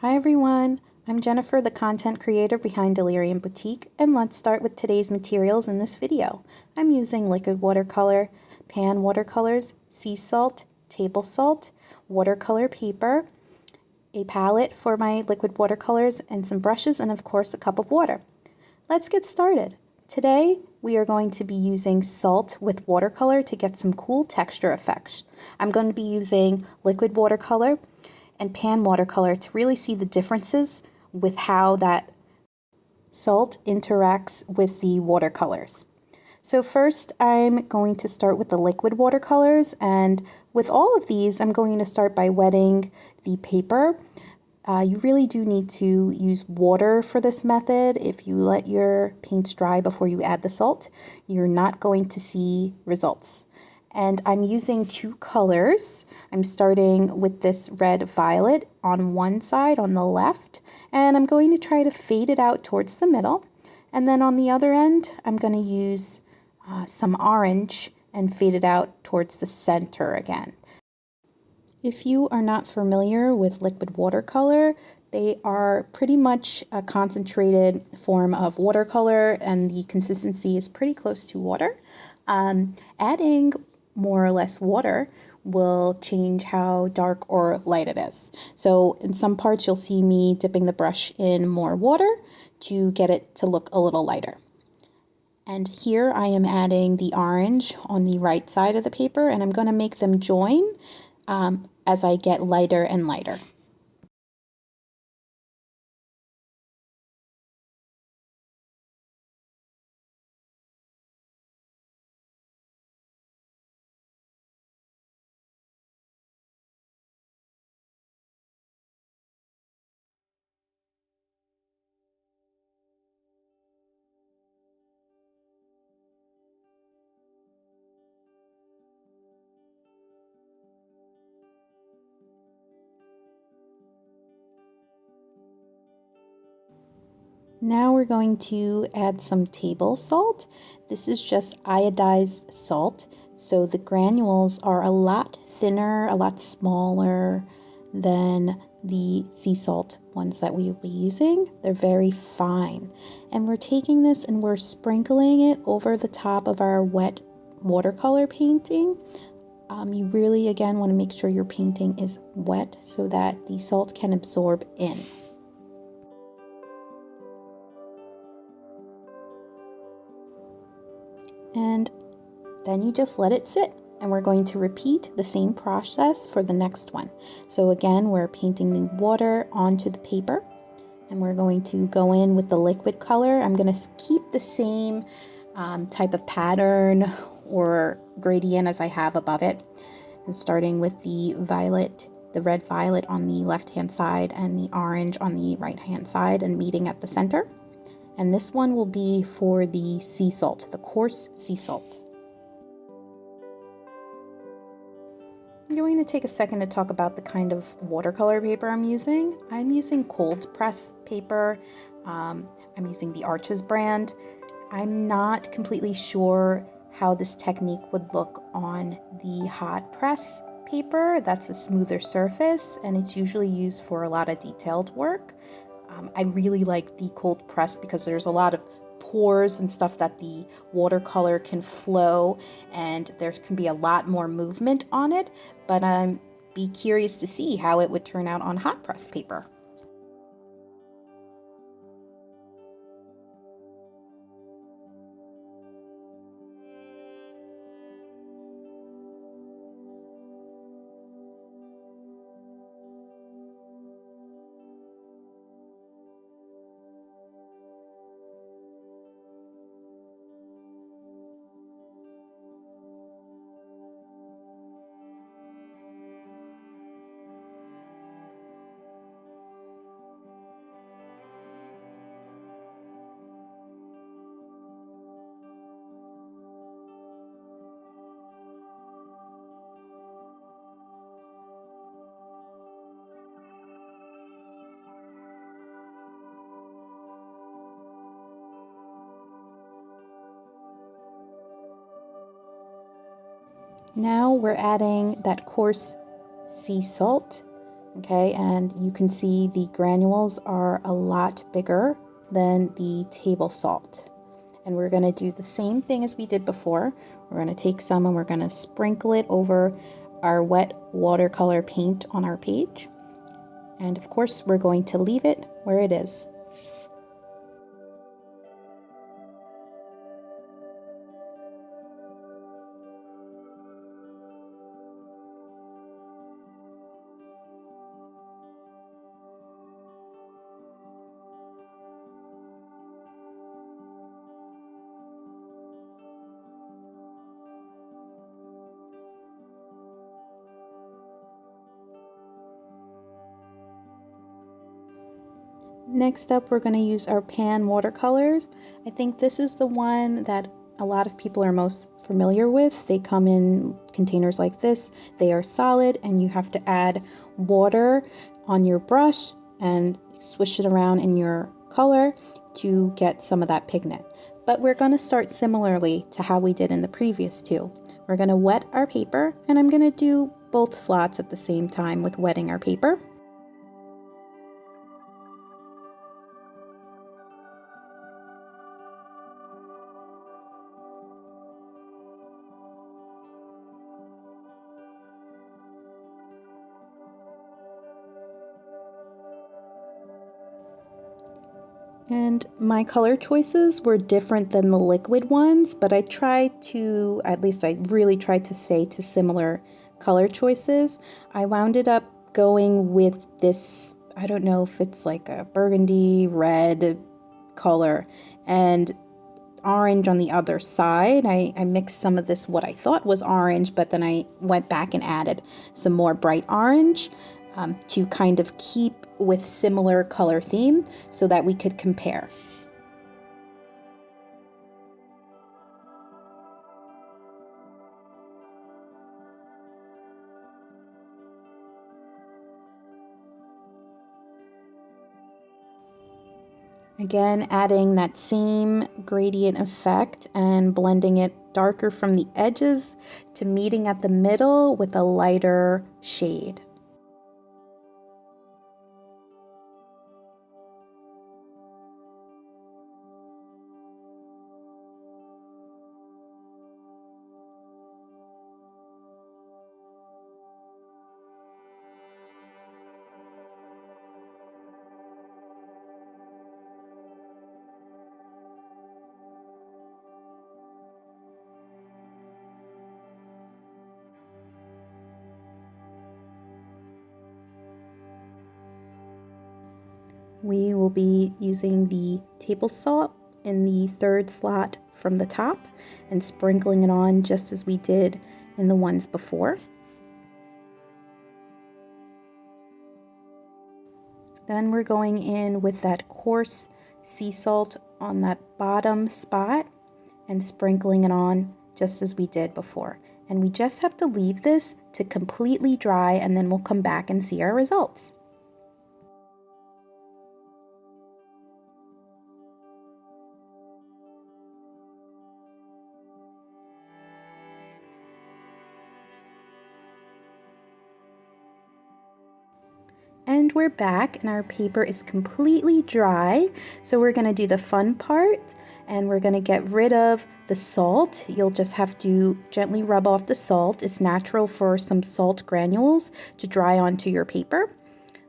Hi everyone, I'm Jennifer, the content creator behind Delirium Boutique, and let's start with today's materials in this video. I'm using liquid watercolor, pan watercolors, sea salt, table salt, watercolor paper, a palette for my liquid watercolors, and some brushes, and of course a cup of water. Let's get started. Today we are going to be using salt with watercolor to get some cool texture effects. I'm going to be using liquid watercolor and pan watercolor to really see the differences with how that salt interacts with the watercolors. So first I'm going to start with the liquid watercolors, and with all of these I'm going to start by wetting the paper. You really do need to use water for this method. If you let your paints dry before you add the salt, you're not going to see results. And I'm using two colors. I'm starting with this red violet on one side on the left, and I'm going to try to fade it out towards the middle. And then on the other end, I'm going to use some orange and fade it out towards the center again. If you are not familiar with liquid watercolor, they are pretty much a concentrated form of watercolor, and the consistency is pretty close to water. Adding more or less water will change how dark or light it is. So in some parts you'll see me dipping the brush in more water to get it to look a little lighter. And here I am adding the orange on the right side of the paper, and I'm going to make them join as I get lighter and lighter. Now we're going to add some table salt. This is just iodized salt, so the granules are a lot thinner, a lot smaller than the sea salt ones that we will be using. They're very fine. And we're taking this and we're sprinkling it over the top of our wet watercolor painting. You really, again, want to make sure your painting is wet so that the salt can absorb in. And then you just let it sit, and we're going to repeat the same process for the next one. So again, we're painting the water onto the paper, and we're going to go in with the liquid color. I'm going to keep the same type of pattern or gradient as I have above it, and starting with the violet, the red violet on the left hand side and the orange on the right hand side, and meeting at the center. And this one will be for the sea salt, the coarse sea salt. I'm going to take a second to talk about the kind of watercolor paper I'm using. I'm using cold press paper. I'm using the Arches brand. I'm not completely sure how this technique would look on the hot press paper. That's a smoother surface, and it's usually used for a lot of detailed work. I really like the cold press because there's a lot of pores and stuff that the watercolor can flow, and there can be a lot more movement on it, but be curious to see how it would turn out on hot press paper. Now we're adding that coarse sea salt Okay, and you can see the granules are a lot bigger than the table salt. And we're going to do the same thing as we did before. We're going to take some and we're going to sprinkle it over our wet watercolor paint on our page. And of course, we're going to leave it where it is. Next up, we're going to use our pan watercolors. I think this is the one that a lot of people are most familiar with. They come in containers like this. They are solid and you have to add water on your brush and swish it around in your color to get some of that pigment. But we're going to start similarly to how we did in the previous two. We're going to wet our paper, and I'm going to do both slots at the same time with wetting our paper. And my color choices were different than the liquid ones, but I tried to, at least I really tried to stay to similar color choices. I wound up going with this, I don't know if it's like a burgundy red color and orange on the other side. I mixed some of this, what I thought was orange, but then I went back and added some more bright orange to kind of keep with similar color theme so that we could compare. Again, adding that same gradient effect and blending it darker from the edges to meeting at the middle with a lighter shade. We will be using the table salt in the third slot from the top and sprinkling it on just as we did in the ones before. Then we're going in with that coarse sea salt on that bottom spot and sprinkling it on just as we did before. And we just have to leave this to completely dry, and then we'll come back and see our results. And we're back and our paper is completely dry. So we're going to do the fun part and we're going to get rid of the salt. You'll just have to gently rub off the salt. It's natural for some salt granules to dry onto your paper.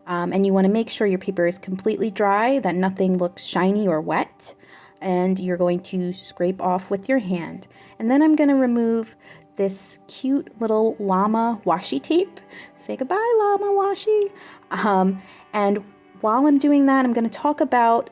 And you want to make sure your paper is completely dry, that nothing looks shiny or wet. And you're going to scrape off with your hand. And then I'm going to remove this cute little llama washi tape. Say goodbye, llama washi. And while I'm doing that, I'm going to talk about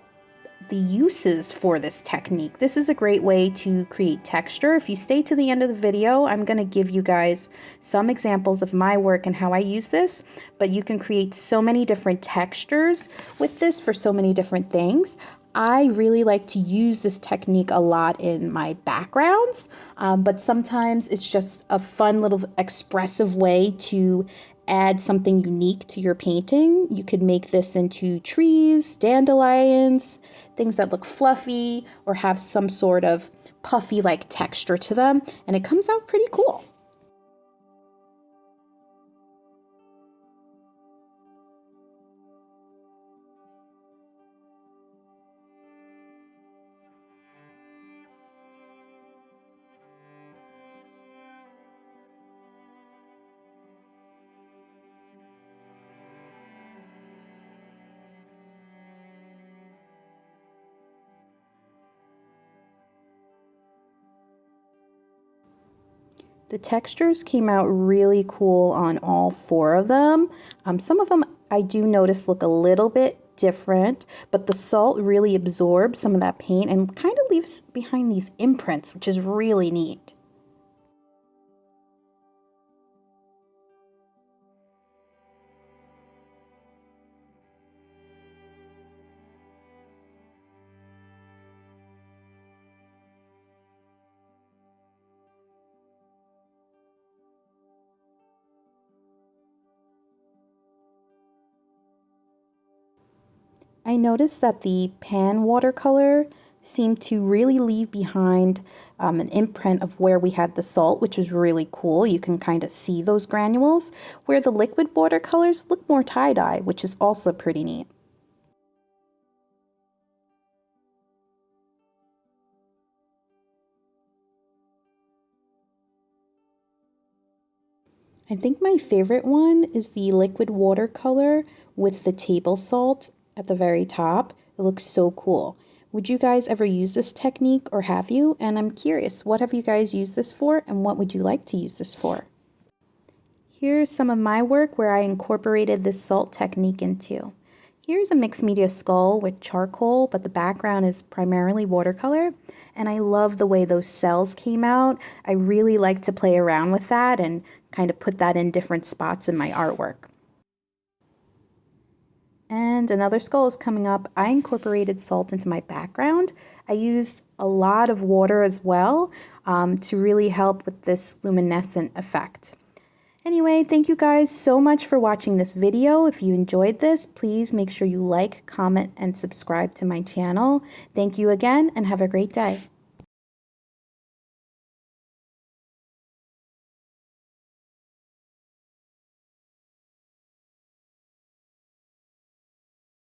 the uses for this technique. This is a great way to create texture. If you stay to the end of the video, I'm going to give you guys some examples of my work and how I use this, but you can create so many different textures with this for so many different things. I really like to use this technique a lot in my backgrounds, but sometimes it's just a fun little expressive way to add something unique to your painting. You could make this into trees, dandelions, things that look fluffy or have some sort of puffy like texture to them, and it comes out pretty cool. The textures came out really cool on all four of them. Some of them I do notice look a little bit different, but the salt really absorbs some of that paint and kind of leaves behind these imprints, which is really neat. I noticed that the pan watercolor seemed to really leave behind an imprint of where we had the salt, which was really cool. You can kind of see those granules, where the liquid watercolors look more tie-dye, which is also pretty neat. I think my favorite one is the liquid watercolor with the table salt at the very top. It looks so cool. Would you guys ever use this technique, or have you? And I'm curious, what have you guys used this for and what would you like to use this for? Here's some of my work where I incorporated this salt technique into. Here's a mixed media skull with charcoal, but the background is primarily watercolor. And I love the way those cells came out. I really like to play around with that and kind of put that in different spots in my artwork. And another skull is coming up. I incorporated salt into my background. I used a lot of water as well to really help with this luminescent effect. Anyway, thank you guys so much for watching this video. If you enjoyed this, please make sure you like, comment, and subscribe to my channel. Thank you again, and have a great day.